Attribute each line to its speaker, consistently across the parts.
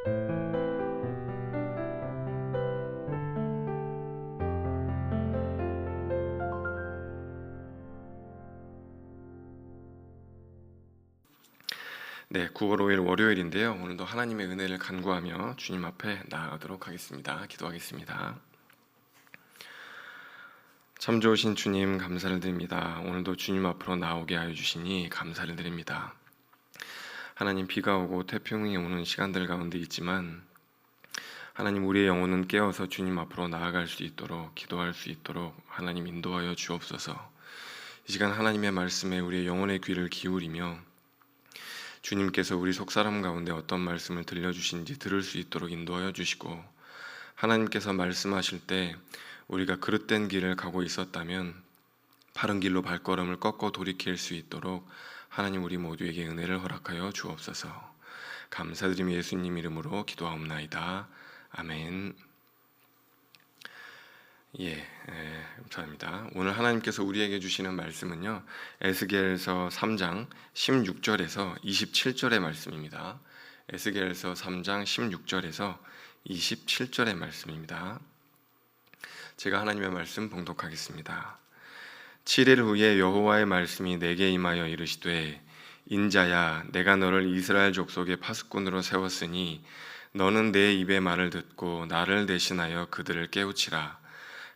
Speaker 1: 네, 9월 5일 월요일인데요. 오늘도 하나님의 은혜를 간구하며 주님 앞에 나아가도록 하겠습니다. 기도하겠습니다. 참 좋으신 주님, 감사를 드립니다. 오늘도 주님 앞으로 나오게 하여 주시니 감사를 드립니다. 하나님, 비가 오고 태풍이 오는 시간들 가운데 있지만 하나님, 우리의 영혼은 깨어서 주님 앞으로 나아갈 수 있도록, 기도할 수 있도록 하나님 인도하여 주옵소서. 이 시간 하나님의 말씀에 우리의 영혼의 귀를 기울이며 주님께서 우리 속사람 가운데 어떤 말씀을 들려주신지 들을 수 있도록 인도하여 주시고, 하나님께서 말씀하실 때 우리가 그릇된 길을 가고 있었다면 바른 길로 발걸음을 꺾어 돌이킬 수 있도록 하나님 우리 모두에게 은혜를 허락하여 주옵소서. 감사드리며 예수님 이름으로 기도하옵나이다. 아멘. 감사합니다. 오늘 하나님께서 우리에게 주시는 말씀은요, 에스겔서 3장 16절에서 27절의 말씀입니다. 에스겔서 3장 16절에서 27절의 말씀입니다. 제가 하나님의 말씀 봉독하겠습니다. 7일 후에 여호와의 말씀이 내게 임하여 이르시되, 인자야, 내가 너를 이스라엘 족속의 파수꾼으로 세웠으니 너는 내 입의 말을 듣고 나를 대신하여 그들을 깨우치라.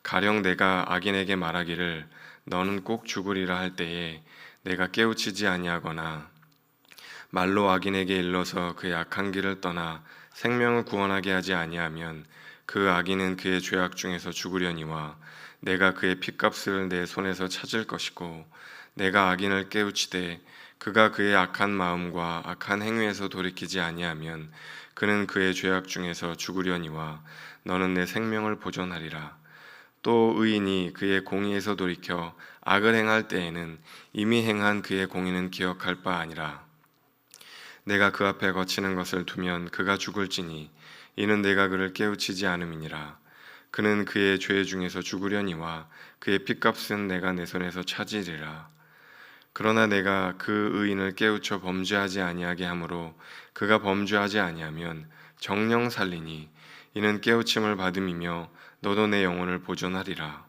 Speaker 1: 가령 내가 악인에게 말하기를 너는 꼭 죽으리라 할 때에 내가 깨우치지 아니하거나 말로 악인에게 일러서 그의 악한 길을 떠나 생명을 구원하게 하지 아니하면 그 악인은 그의 죄악 중에서 죽으려니와 내가 그의 핏값을 내 손에서 찾을 것이고, 내가 악인을 깨우치되 그가 그의 악한 마음과 악한 행위에서 돌이키지 아니하면 그는 그의 죄악 중에서 죽으려니와 너는 내 생명을 보존하리라. 또 의인이 그의 공의에서 돌이켜 악을 행할 때에는 이미 행한 그의 공의는 기억할 바 아니라 내가 그 앞에 거치는 것을 두면 그가 죽을지니 이는 내가 그를 깨우치지 않음이니라. 그는 그의 죄 중에서 죽으려니와 그의 핏값은 내가 내 손에서 찾으리라. 그러나 내가 그 의인을 깨우쳐 범죄하지 아니하게 하므로 그가 범죄하지 아니하면 정령 살리니 이는 깨우침을 받음이며 너도 내 영혼을 보존하리라.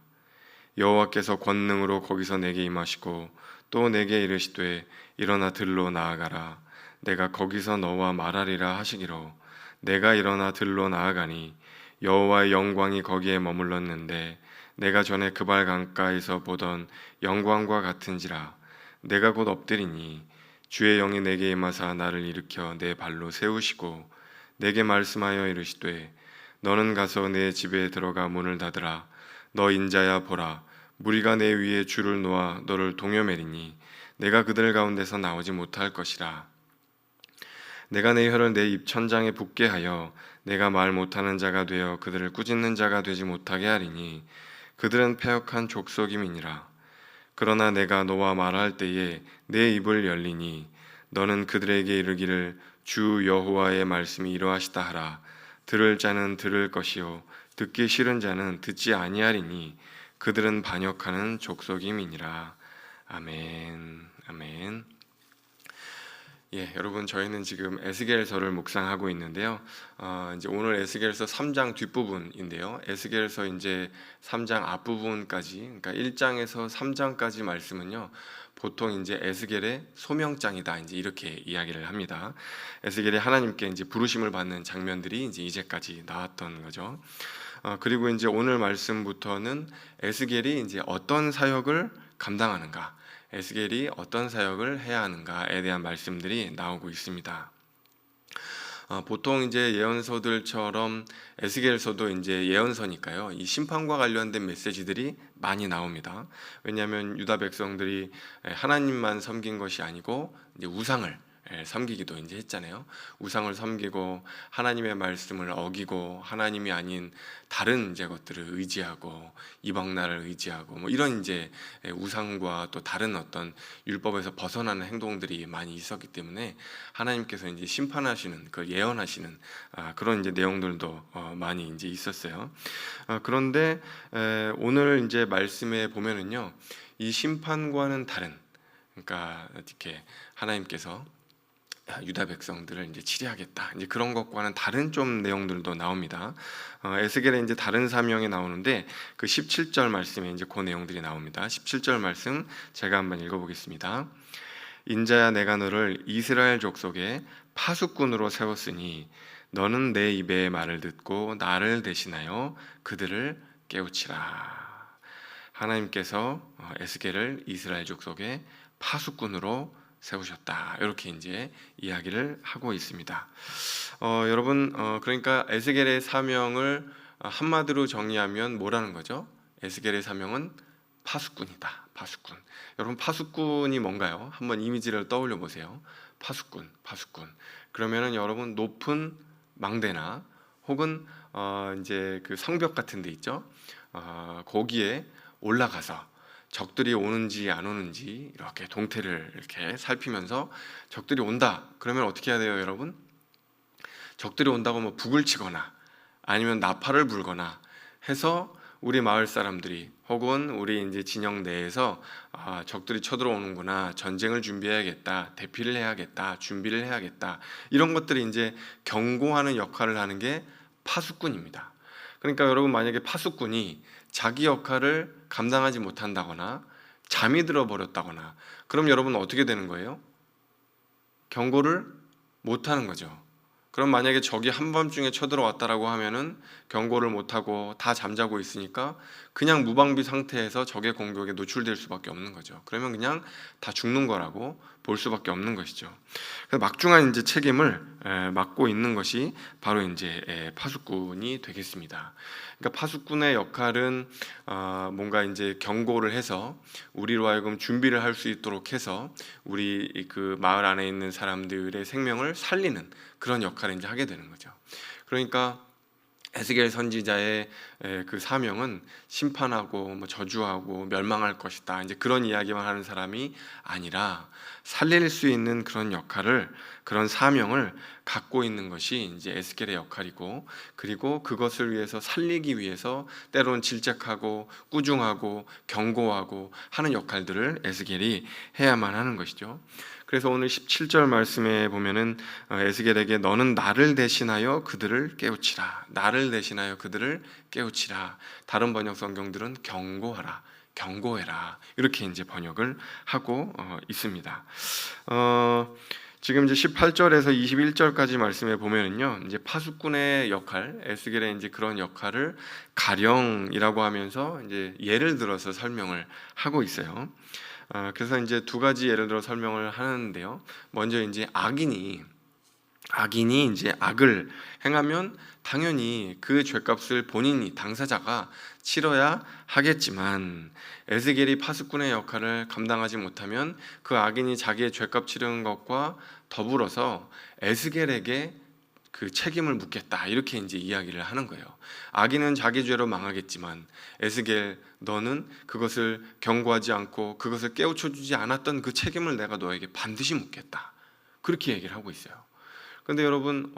Speaker 1: 여호와께서 권능으로 거기서 내게 임하시고 또 내게 이르시되 일어나 들로 나아가라. 내가 거기서 너와 말하리라 하시기로 내가 일어나 들로 나아가니 여호와의 영광이 거기에 머물렀는데 내가 전에 그발 강가에서 보던 영광과 같은지라. 내가 곧 엎드리니 주의 영이 내게 임하사 나를 일으켜 내 발로 세우시고 내게 말씀하여 이르시되 너는 가서 내 집에 들어가 문을 닫으라. 너 인자야, 보라, 무리가 내 위에 줄을 놓아 너를 동여매리니 내가 그들 가운데서 나오지 못할 것이라. 내가 내 혀를 내 입 천장에 붙게 하여 내가 말 못하는 자가 되어 그들을 꾸짖는 자가 되지 못하게 하리니 그들은 패역한 족속임이니라. 그러나 내가 너와 말할 때에 내 입을 열리니 너는 그들에게 이르기를 주 여호와의 말씀이 이러하시다 하라. 들을 자는 들을 것이요 듣기 싫은 자는 듣지 아니하리니 그들은 반역하는 족속임이니라. 아멘. 아멘. 여러분, 저희는 지금 에스겔서를 묵상하고 있는데요. 이제 오늘 에스겔서 3장 뒷부분인데요. 에스겔서 이제 3장 앞부분까지, 그러니까 1장에서 3장까지 말씀은요, 보통 이제 에스겔의 소명장이다, 이제 이렇게 이야기를 합니다. 에스겔이 하나님께 이제 부르심을 받는 장면들이 이제 이제까지 나왔던 거죠. 그리고 이제 오늘 말씀부터는 에스겔이 이제 어떤 사역을 감당하는가, 에스겔이 어떤 사역을 해야 하는가에 대한 말씀들이 나오고 있습니다. 보통 이제 예언서들처럼 에스겔서도 이제 예언서니까요, 이 심판과 관련된 메시지들이 많이 나옵니다. 왜냐하면 유다 백성들이 하나님만 섬긴 것이 아니고 이제 우상을 섬기기도 이제 했잖아요. 우상을 섬기고 하나님의 말씀을 어기고 하나님이 아닌 다른 이제 것들을 의지하고 이방 나라를 의지하고 뭐 이런 이제 우상과 또 다른 어떤 율법에서 벗어나는 행동들이 많이 있었기 때문에 하나님께서 이제 심판하시는, 그 예언하시는 그런 이제 내용들도 많이 이제 있었어요. 그런데 오늘 이제 말씀에 보면은요, 이 심판과는 다른, 그러니까 이렇게 하나님께서 유다 백성들을 이제 치리하겠다. 이제 그런 것과는 다른 좀 내용들도 나옵니다. 에스겔에 이제 다른 사명이 나오는데 그 17절 말씀에 이제 그 내용들이 나옵니다. 17절 말씀 제가 한번 읽어보겠습니다. 인자야, 내가 너를 이스라엘 족속의 파수꾼으로 세웠으니 너는 내 입의 말을 듣고 나를 대신하여 그들을 깨우치라. 하나님께서 에스겔을 이스라엘 족속의 파수꾼으로 세우셨다. 이렇게 이제 이야기를 하고 있습니다. 여러분, 그러니까 에스겔의 사명을 한마디로 정의하면 뭐라는 거죠? 에스겔의 사명은 파수꾼이다. 파수꾼. 여러분, 파수꾼이 뭔가요? 한번 이미지를 떠올려 보세요. 파수꾼. 그러면은 여러분, 높은 망대나 혹은 이제 그 성벽 같은 데 있죠. 거기에 올라가서 적들이 오는지 안 오는지 이렇게 동태를 이렇게 살피면서 적들이 온다. 그러면 어떻게 해야 돼요, 여러분? 적들이 온다고 뭐 북을 치거나 아니면 나팔을 불거나 해서 우리 마을 사람들이 혹은 우리 이제 진영 내에서 적들이 쳐들어오는구나, 전쟁을 준비해야겠다, 대피를 해야겠다, 준비를 해야겠다, 이런 것들이 이제 경고하는 역할을 하는 게 파수꾼입니다. 그러니까 여러분, 만약에 파수꾼이 자기 역할을 감당하지 못한다거나 잠이 들어 버렸다거나 그럼 여러분 어떻게 되는 거예요? 경고를 못하는 거죠. 그럼 만약에 적이 한밤중에 쳐들어왔다라고 하면은 경고를 못하고 다 잠자고 있으니까 그냥 무방비 상태에서 적의 공격에 노출될 수밖에 없는 거죠. 그러면 그냥 다 죽는 거라고 볼 수밖에 없는 것이죠. 그래서 막중한 이제 책임을 맡고 있는 것이 바로 이제 파수꾼이 되겠습니다. 그러니까 파수꾼의 역할은 뭔가 이제 경고를 해서 우리로 하여금 준비를 할 수 있도록 해서 우리 그 마을 안에 있는 사람들의 생명을 살리는 그런 역할을 이제 하게 되는 거죠. 그러니까 에스겔 선지자의 그 사명은 심판하고 뭐 저주하고 멸망할 것이다, 이제 그런 이야기만 하는 사람이 아니라 살릴 수 있는 그런 역할을, 그런 사명을 갖고 있는 것이 이제 에스겔의 역할이고, 그리고 그것을 위해서 살리기 위해서 때로는 질책하고 꾸중하고 경고하고 하는 역할들을 에스겔이 해야만 하는 것이죠. 그래서 오늘 17절 말씀에 보면은 에스겔에게 너는 나를 대신하여 그들을 깨우치라. 나를 대신하여 그들을 깨우치라. 다른 번역 성경들은 경고하라, 경고해라, 이렇게 이제 번역을 하고 있습니다. 지금 이제 18절에서 21절까지 말씀에 보면은요, 이제 파수꾼의 역할, 에스겔의 이제 그런 역할을 가령이라고 하면서 이제 예를 들어서 설명을 하고 있어요. 그래서 이제 두 가지 예를 들어 설명을 하는데요. 먼저 이제 악인이 이제 악을 행하면 당연히 그 죄값을 본인이, 당사자가 치러야 하겠지만, 에스겔이 파수꾼의 역할을 감당하지 못하면 그 악인이 자기의 죄값 치르는 것과 더불어서 에스겔에게 그 책임을 묻겠다, 이렇게 이제 이야기를 하는 거예요. 악인은 자기 죄로 망하겠지만 에스겔, 너는 그것을 경고하지 않고 그것을 깨우쳐주지 않았던 그 책임을 내가 너에게 반드시 묻겠다, 그렇게 얘기를 하고 있어요. 근데 여러분,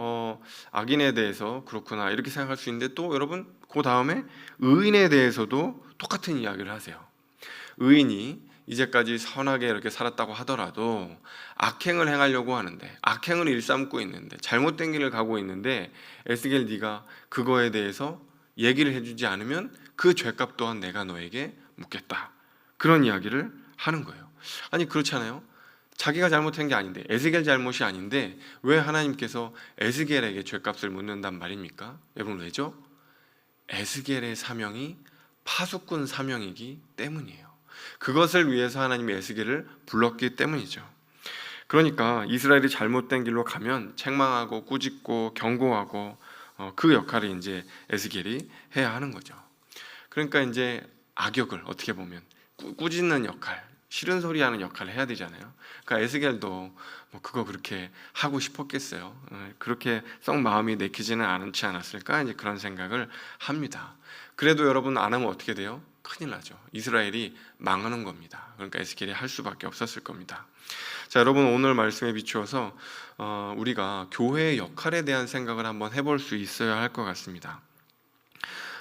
Speaker 1: 악인에 대해서 그렇구나 이렇게 생각할 수 있는데, 또 여러분 그 다음에 의인에 대해서도 똑같은 이야기를 하세요. 의인이 이제까지 선하게 이렇게 살았다고 하더라도 악행을 행하려고 하는데, 악행을 일삼고 있는데, 잘못된 길을 가고 있는데, 에스겔 네가 그거에 대해서 얘기를 해주지 않으면 그 죄값 또한 내가 너에게 묻겠다, 그런 이야기를 하는 거예요. 아니 그렇잖아요. 자기가 잘못한 게 아닌데, 에스겔 잘못이 아닌데 왜 하나님께서 에스겔에게 죄값을 묻는단 말입니까? 여러분 왜죠? 에스겔의 사명이 파수꾼 사명이기 때문이에요. 그것을 위해서 하나님이 에스겔을 불렀기 때문이죠. 그러니까 이스라엘이 잘못된 길로 가면 책망하고 꾸짖고 경고하고 그 역할을 이제 에스겔이 해야 하는 거죠. 그러니까 이제 악역을 어떻게 보면 꾸짖는 역할, 싫은 소리 하는 역할을 해야 되잖아요. 그러니까 에스겔도 뭐 그거 그렇게 하고 싶었겠어요. 그렇게 썩 마음이 내키지는 않지 않았을까, 이제 그런 생각을 합니다. 그래도 여러분 안 하면 어떻게 돼요? 큰일 나죠. 이스라엘이 망하는 겁니다. 그러니까 에스겔이 할 수밖에 없었을 겁니다. 자, 여러분 오늘 말씀에 비추어서 우리가 교회의 역할에 대한 생각을 한번 해볼 수 있어야 할 것 같습니다.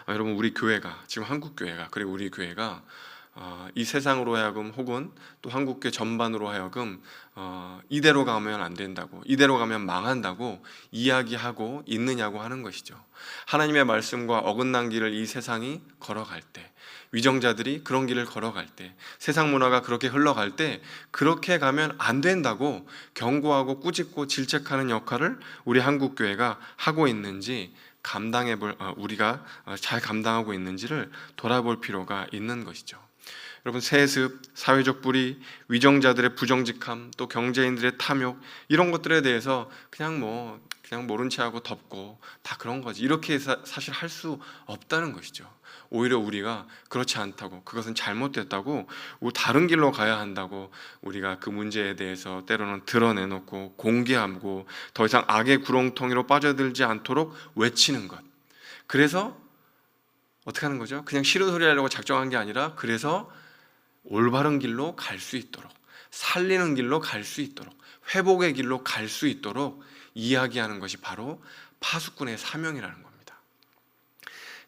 Speaker 1: 여러분, 우리 교회가, 지금 한국 교회가, 그리고 우리 교회가 이 세상으로 하여금 혹은 또 한국교회 전반으로 하여금 이대로 가면 안 된다고, 이대로 가면 망한다고 이야기하고 있느냐고 하는 것이죠. 하나님의 말씀과 어긋난 길을 이 세상이 걸어갈 때, 위정자들이 그런 길을 걸어갈 때, 세상 문화가 그렇게 흘러갈 때 그렇게 가면 안 된다고 경고하고 꾸짖고 질책하는 역할을 우리 한국교회가 하고 있는지 우리가 잘 감당하고 있는지를 돌아볼 필요가 있는 것이죠. 여러분, 세습, 사회적 불의, 위정자들의 부정직함, 또 경제인들의 탐욕, 이런 것들에 대해서 그냥 모른 체하고 덮고 다 그런 거지, 이렇게 사실 할 수 없다는 것이죠. 오히려 우리가 그렇지 않다고, 그것은 잘못됐다고, 다른 길로 가야 한다고 우리가 그 문제에 대해서 때로는 드러내놓고 공개하고 더 이상 악의 구렁텅이로 빠져들지 않도록 외치는 것. 그래서 어떻게 하는 거죠? 그냥 싫은 소리 하려고 작정한 게 아니라, 그래서 올바른 길로 갈 수 있도록, 살리는 길로 갈 수 있도록, 회복의 길로 갈 수 있도록 이야기하는 것이 바로 파수꾼의 사명이라는 겁니다.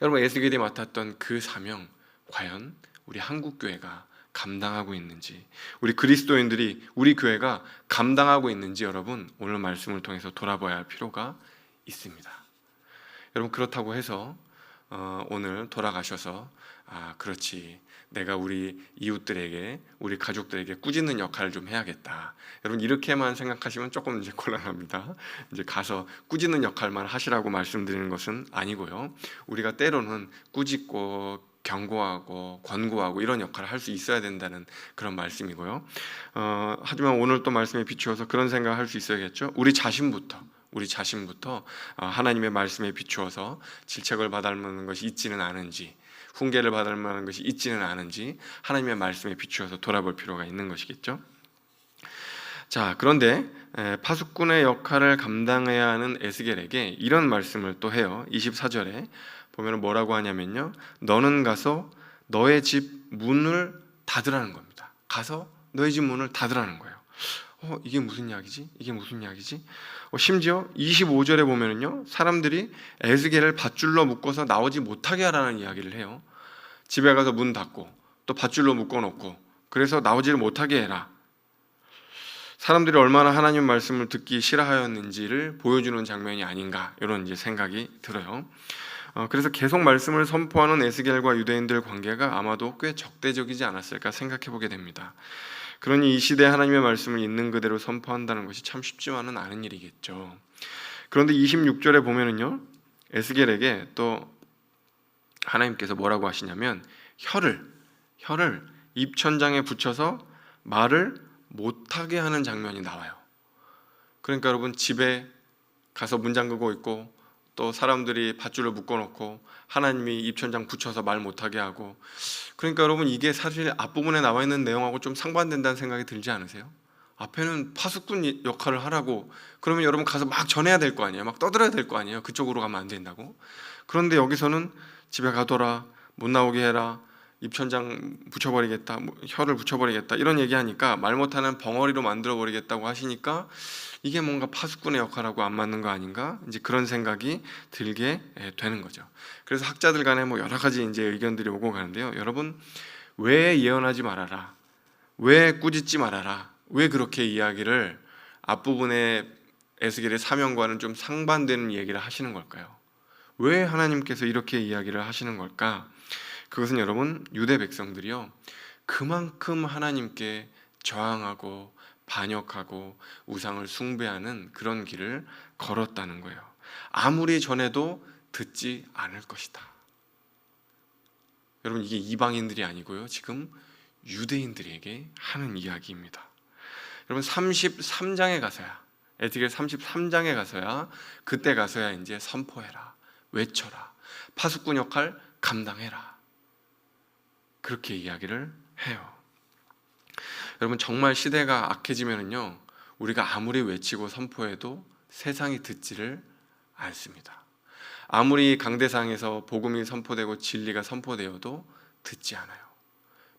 Speaker 1: 여러분, 에스겔이 맡았던 그 사명, 과연 우리 한국교회가 감당하고 있는지, 우리 그리스도인들이, 우리 교회가 감당하고 있는지 여러분, 오늘 말씀을 통해서 돌아봐야 할 필요가 있습니다. 여러분, 그렇다고 해서 오늘 돌아가셔서 그렇지, 내가 우리 이웃들에게, 우리 가족들에게 꾸짖는 역할을 좀 해야겠다, 여러분 이렇게만 생각하시면 조금 이제 곤란합니다. 이제 가서 꾸짖는 역할만 하시라고 말씀드리는 것은 아니고요. 우리가 때로는 꾸짖고 경고하고 권고하고 이런 역할을 할 수 있어야 된다는 그런 말씀이고요. 하지만 오늘 또 말씀에 비추어서 그런 생각을 할 수 있어야겠죠. 우리 자신부터 하나님의 말씀에 비추어서 질책을 받을 만한 것이 있지는 않은지, 훈계를 받을 만한 것이 있지는 않은지 하나님의 말씀에 비추어서 돌아볼 필요가 있는 것이겠죠. 자, 그런데 파수꾼의 역할을 감당해야 하는 에스겔에게 이런 말씀을 또 해요. 24절에 보면 뭐라고 하냐면요, 너는 가서 너의 집 문을 닫으라는 겁니다. 가서 너의 집 문을 닫으라는 거예요. 이게 무슨 이야기지? 이게 무슨 이야기지? 심지어 25절에 보면은요, 사람들이 에스겔을 밧줄로 묶어서 나오지 못하게 하라는 이야기를 해요. 집에 가서 문 닫고 또 밧줄로 묶어놓고, 그래서 나오지를 못하게 해라. 사람들이 얼마나 하나님 말씀을 듣기 싫어하였는지를 보여주는 장면이 아닌가, 이런 이제 생각이 들어요. 그래서 계속 말씀을 선포하는 에스겔과 유대인들 관계가 아마도 꽤 적대적이지 않았을까 생각해 보게 됩니다. 그러니 이 시대에 하나님의 말씀을 있는 그대로 선포한다는 것이 참 쉽지만은 않은 일이겠죠. 그런데 26절에 보면은요, 에스겔에게 또 하나님께서 뭐라고 하시냐면 혀를 입천장에 붙여서 말을 못하게 하는 장면이 나와요. 그러니까 여러분, 집에 가서 문 잠그고 있고 또 사람들이 밧줄을 묶어놓고 하나님이 입천장 붙여서 말 못하게 하고, 그러니까 여러분, 이게 사실 앞부분에 나와 있는 내용하고 좀 상반된다는 생각이 들지 않으세요? 앞에는 파수꾼 역할을 하라고, 그러면 여러분 가서 막 전해야 될 거 아니에요? 막 떠들어야 될 거 아니에요? 그쪽으로 가면 안 된다고. 그런데 여기서는 집에 가둬라, 못 나오게 해라, 입천장 붙여버리겠다, 혀를 붙여버리겠다, 이런 얘기하니까, 말 못하는 벙어리로 만들어버리겠다고 하시니까 이게 뭔가 파수꾼의 역할하고 안 맞는 거 아닌가, 이제 그런 생각이 들게 되는 거죠. 그래서 학자들 간에 여러 가지 이제 의견들이 오고 가는데요. 여러분, 왜 예언하지 말아라, 왜 꾸짖지 말아라, 왜 그렇게 이야기를 앞부분에 에스겔의 사명과는 좀 상반되는 얘기를 하시는 걸까요? 왜 하나님께서 이렇게 이야기를 하시는 걸까? 그것은 여러분, 유대 백성들이요, 그만큼 하나님께 저항하고 반역하고 우상을 숭배하는 그런 길을 걸었다는 거예요. 아무리 전해도 듣지 않을 것이다. 여러분, 이게 이방인들이 아니고요, 지금 유대인들에게 하는 이야기입니다. 여러분, 33장에 가서야, 에스겔 33장에 가서야, 그때 가서야 이제 선포해라, 외쳐라, 파수꾼 역할 감당해라, 그렇게 이야기를 해요. 여러분, 정말 시대가 악해지면은요, 우리가 아무리 외치고 선포해도 세상이 듣지를 않습니다. 아무리 강대상에서 복음이 선포되고 진리가 선포되어도 듣지 않아요.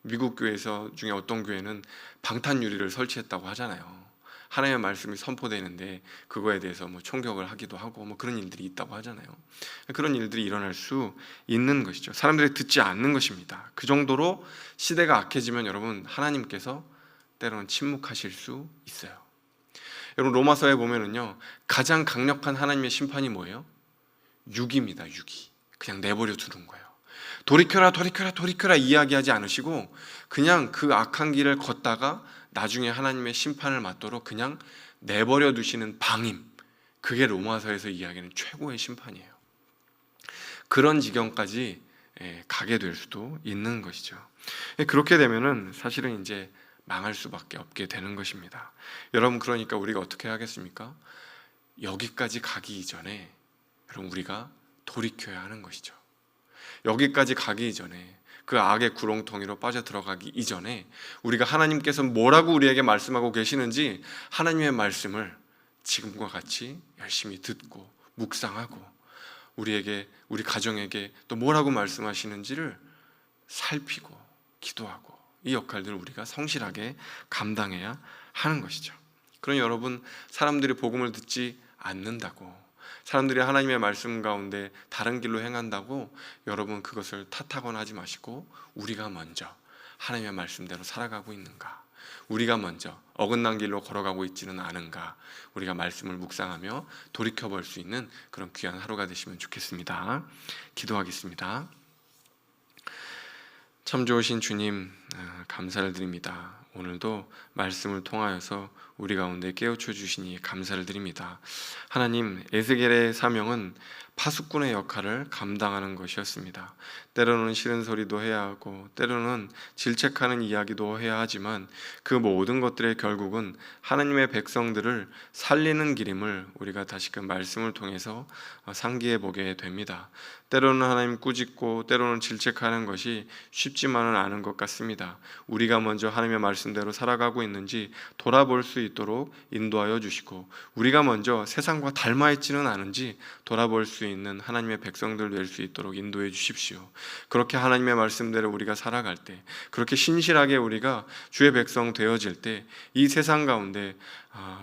Speaker 1: 미국 교회에서 중에 어떤 교회는 방탄 유리를 설치했다고 하잖아요. 하나님의 말씀이 선포되는데 그거에 대해서 뭐 총격을 하기도 하고 뭐 그런 일들이 있다고 하잖아요. 그런 일들이 일어날 수 있는 것이죠. 사람들이 듣지 않는 것입니다. 그 정도로 시대가 악해지면 여러분 하나님께서 때로는 침묵하실 수 있어요. 여러분 로마서에 보면은요 가장 강력한 하나님의 심판이 뭐예요? 유기입니다. 유기. 그냥 내버려 두는 거예요. 돌이켜라 돌이켜라 돌이켜라 이야기하지 않으시고 그냥 그 악한 길을 걷다가 나중에 하나님의 심판을 맞도록 그냥 내버려 두시는 방임, 그게 로마서에서 이야기하는 최고의 심판이에요. 그런 지경까지 가게 될 수도 있는 것이죠. 그렇게 되면은 사실은 이제 망할 수밖에 없게 되는 것입니다. 여러분 그러니까 우리가 어떻게 하겠습니까? 여기까지 가기 이전에 여러분 우리가 돌이켜야 하는 것이죠. 여기까지 가기 이전에 그 악의 구렁텅이로 빠져 들어가기 이전에 우리가 하나님께서 뭐라고 우리에게 말씀하고 계시는지 하나님의 말씀을 지금과 같이 열심히 듣고 묵상하고 우리에게 우리 가정에게 또 뭐라고 말씀하시는지를 살피고 기도하고 이 역할들을 우리가 성실하게 감당해야 하는 것이죠. 그럼 여러분 사람들이 복음을 듣지 않는다고 사람들이 하나님의 말씀 가운데 다른 길로 행한다고 여러분 그것을 탓하거나 하지 마시고 우리가 먼저 하나님의 말씀대로 살아가고 있는가, 우리가 먼저 어긋난 길로 걸어가고 있지는 않은가, 우리가 말씀을 묵상하며 돌이켜볼 수 있는 그런 귀한 하루가 되시면 좋겠습니다. 기도하겠습니다. 참 좋으신 주님 감사를 드립니다. 오늘도 말씀을 통하여서 우리 가운데 깨우쳐 주시니 감사를 드립니다. 하나님, 에스겔의 사명은 파수꾼의 역할을 감당하는 것이었습니다. 때로는 싫은 소리도 해야 하고 때로는 질책하는 이야기도 해야 하지만 그 모든 것들의 결국은 하나님의 백성들을 살리는 길임을 우리가 다시금 말씀을 통해서 상기해 보게 됩니다. 때로는 하나님 꾸짖고 때로는 질책하는 것이 쉽지만은 않은 것 같습니다. 우리가 먼저 하나님의 말씀대로 살아가고 있는지 돌아볼 수 있도록 인도하여 주시고 우리가 먼저 세상과 닮아 있지는 않은지 돌아볼 수 있는 하나님의 백성들 될 수 있도록 인도해 주십시오. 그렇게 하나님의 말씀대로 우리가 살아갈 때, 그렇게 신실하게 우리가 주의 백성 되어질 때 이 세상 가운데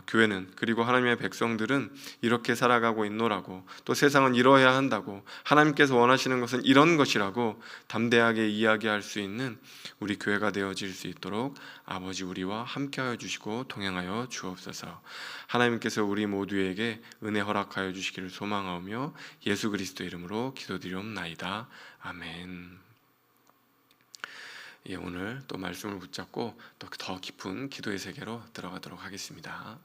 Speaker 1: 교회는 그리고 하나님의 백성들은 이렇게 살아가고 있노라고, 또 세상은 이러해야 한다고, 하나님께서 원하시는 것은 이런 것이라고 담대하게 이야기할 수 있는 우리 교회가 되어질 수 있도록 아버지 우리와 함께하여 주시고 동행하여 주옵소서. 하나님께서 우리 모두에게 은혜 허락하여 주시기를 소망하며 예수 그리스도 이름으로 기도드리옵나이다. 아멘. 오늘 또 말씀을 붙잡고 또 더 깊은 기도의 세계로 들어가도록 하겠습니다.